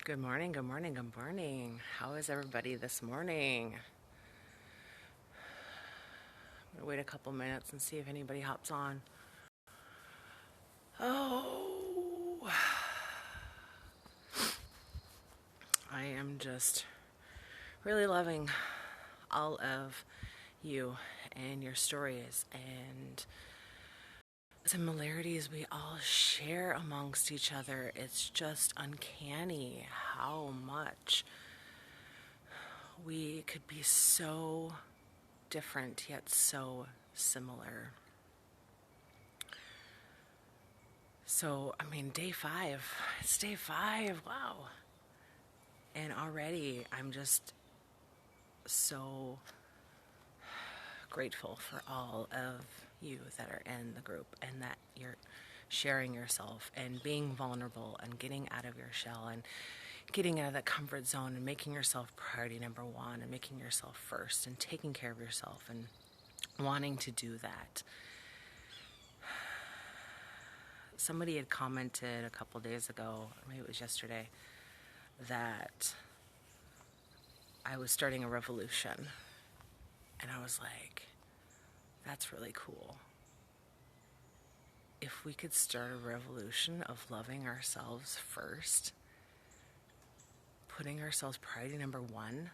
Good morning, good morning, good morning. How is everybody this morning? I'm gonna wait a couple minutes and see if anybody hops on. Oh, I am just really loving all of you and your stories and similarities we all share amongst each other. It's just uncanny how much we could be so different yet so similar. So, day 5. It's day 5. Wow. And already I'm just so grateful for all of you that are in the group and that you're sharing yourself and being vulnerable and getting out of your shell and getting out of that comfort zone and making yourself priority number one and making yourself first and taking care of yourself and wanting to do that. Somebody had commented a couple days ago, or maybe it was yesterday, that I was starting a revolution. And I was like, that's really cool. If we could start a revolution of loving ourselves first, putting ourselves priority number one,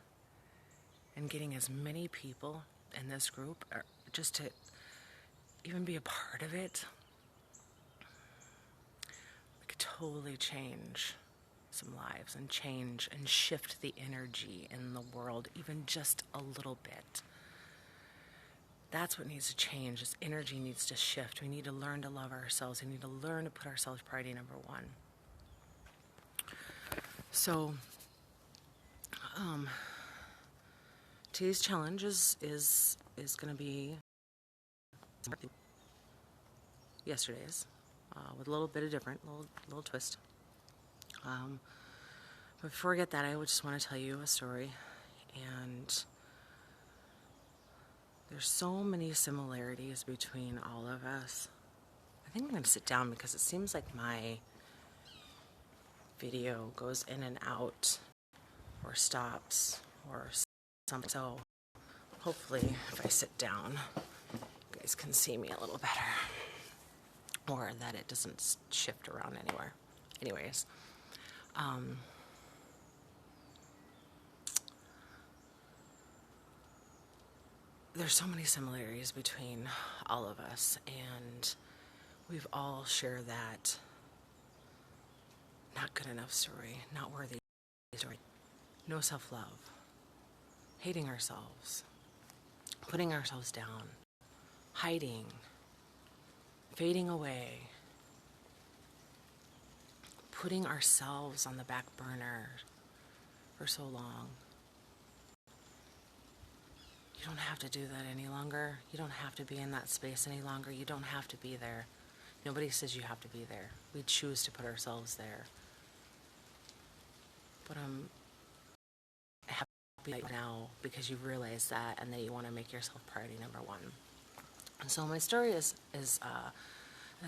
and getting as many people in this group just to even be a part of it, we could totally change some lives and change and shift the energy in the world even just a little bit. That's what needs to change. This energy needs to shift. We need to learn to love ourselves. We need to learn to put ourselves priority number one. So, today's challenge is going to be yesterday's, with a little bit of different, little twist. But before I get that, I just want to tell you a story, and there's so many similarities between all of us. I think I'm going to sit down because it seems like my video goes in and out or stops or something. So hopefully if I sit down, you guys can see me a little better, or that it doesn't shift around anywhere. Anyways, there's so many similarities between all of us, and we've all shared that not good enough story, not worthy story, no self-love, hating ourselves, putting ourselves down, hiding, fading away, putting ourselves on the back burner for so long. You don't have to do that any longer. You don't have to be in that space any longer. You don't have to be there. Nobody says you have to be there. We choose to put ourselves there. But I'm happy right now because you realize that and that you want to make yourself priority number one. And so my story is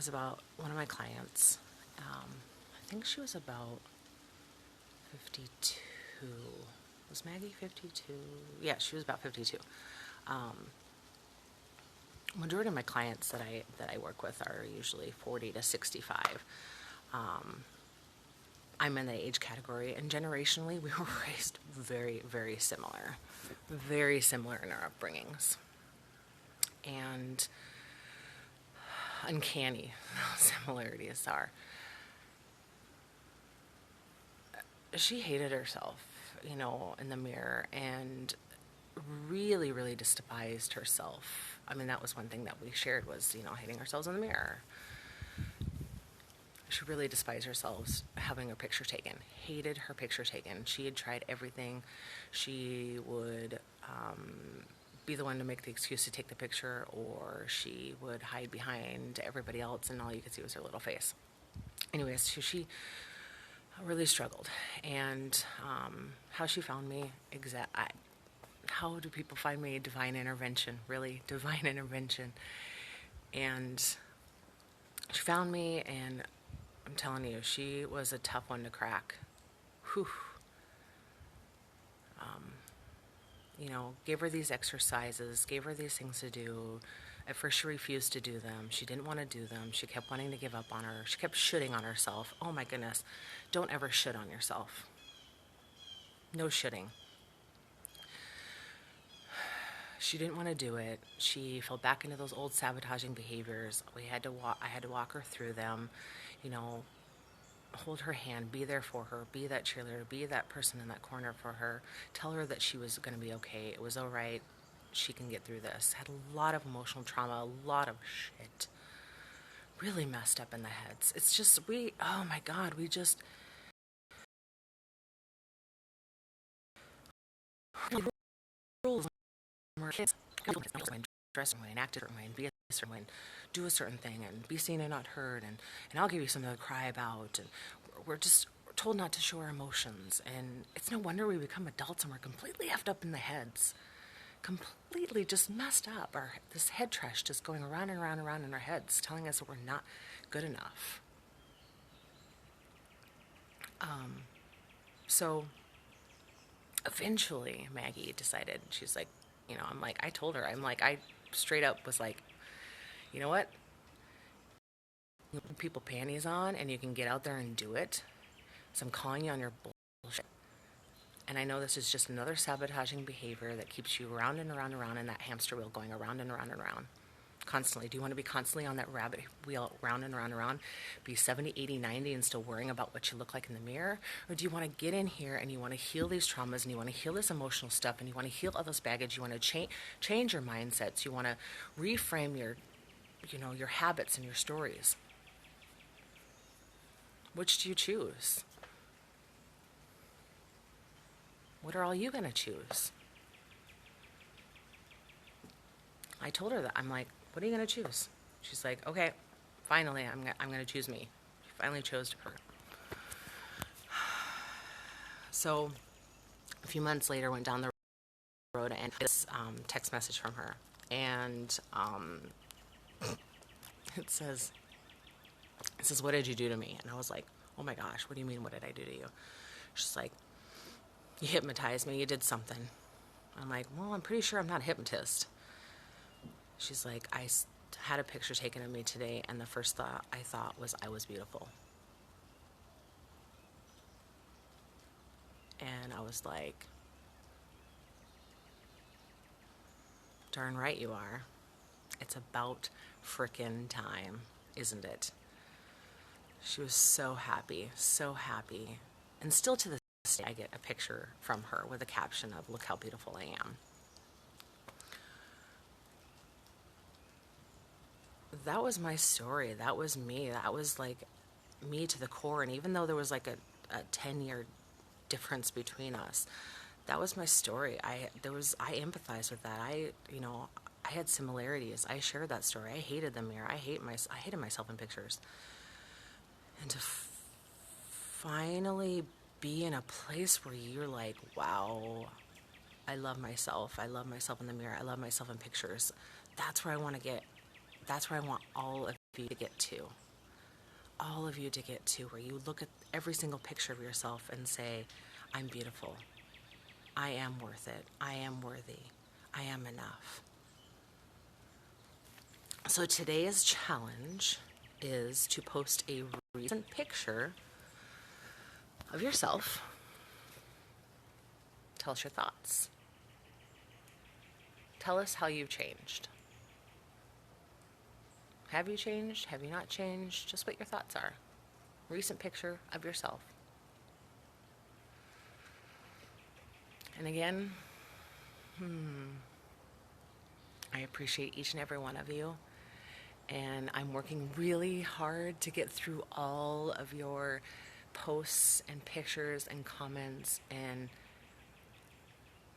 about one of my clients. I think she was about 52. Was Maggie 52? Yeah, she was about 52. Majority of my clients that I work with are usually 40 to 65. I'm in the age category, and generationally, we were raised very, very similar in our upbringings, and uncanny similarities are. She hated herself, in the mirror, and really, really despised herself. That was one thing that we shared was, hating ourselves in the mirror. She really despised herself having her picture taken, hated her picture taken. She had tried everything. She would be the one to make the excuse to take the picture, or she would hide behind everybody else, and all you could see was her little face. Anyways, she really struggled. And how she found me, how do people find me? Divine intervention, really, divine intervention. And she found me, and I'm telling you, she was a tough one to crack. whew, gave her these exercises, gave her these things to do. At first, she refused to do them. She didn't want to do them. She kept wanting to give up on her. She kept shitting on herself. Oh my goodness. Don't ever shit on yourself. No shitting. She didn't want to do it. She fell back into those old sabotaging behaviors. I had to walk her through them, you know, hold her hand, be there for her, be that cheerleader, be that person in that corner for her, tell her that she was going to be okay. It was all right. She can get through this. Had a lot of emotional trauma, a lot of shit. Really messed up in the heads. It's just, oh my God, we just, rules when we're kids. Dress a certain way and act a certain way and be a certain way and do a certain thing and be seen and not heard and I'll give you something to cry about. And we're told not to show our emotions. And it's no wonder we become adults and we're completely effed up in the heads. Completely just messed up. This head trash just going around and around and around in our heads, telling us that we're not good enough. So eventually Maggie decided, she's like, I straight up was like, you know what? You put people panties on and you can get out there and do it. So I'm calling you on your bullshit. And I know this is just another sabotaging behavior that keeps you around and around and around in that hamster wheel going around and around and around. Constantly. Do you want to be constantly on that rabbit wheel round and around and around? Be 70, 80, 90 and still worrying about what you look like in the mirror? Or do you want to get in here and you want to heal these traumas and you want to heal this emotional stuff and you want to heal all this baggage? You want to change your mindsets. You want to reframe your habits and your stories. Which do you choose? What are all you going to choose? I told her that. I'm like, what are you going to choose? She's like, okay, finally, I'm going to choose me. She finally chose her. So a few months later, went down the road and this text message from her. And it says, what did you do to me? And I was like, oh my gosh, what do you mean, what did I do to you? She's like, you hypnotized me, you did something. I'm like, well, I'm pretty sure I'm not a hypnotist. She's like, I had a picture taken of me today, and the first thought I thought was I was beautiful. And I was like, darn right you are. It's about frickin' time, isn't it? She was so happy, so happy. And still to this day, I get a picture from her with a caption of, look how beautiful I am. That was my story. That was me. That was like me to the core. And even though there was like a 10-year difference between us, that was my story. I empathized with that. I had similarities. I shared that story. I hated the mirror. I hated myself in pictures. And to finally be in a place where you're like, wow, I love myself. I love myself in the mirror. I love myself in pictures. That's where I want to get. That's where I want all of you to get to. All of you to get to, where you look at every single picture of yourself and say, I'm beautiful. I am worth it. I am worthy. I am enough. So today's challenge is to post a recent picture of yourself. Tell us your thoughts. Tell us how you've changed. Have you changed? Have you not changed? Just what your thoughts are. Recent picture of yourself. And again, I appreciate each and every one of you. And I'm working really hard to get through all of your posts and pictures and comments and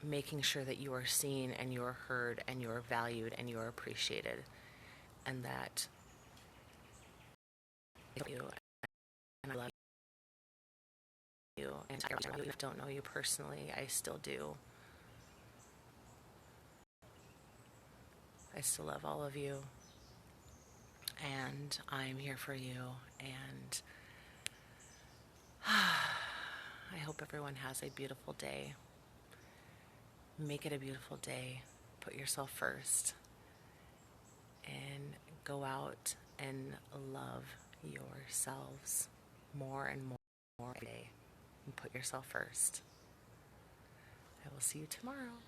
making sure that you are seen and you are heard and you are valued and you are appreciated. And that you and I love you. And I don't know you personally. I still do. I still love all of you. And I'm here for you. And I hope hope everyone has a beautiful day. Make it a beautiful day. Put yourself first. And go out and love yourselves more and more every day. And put yourself first. I will see you tomorrow.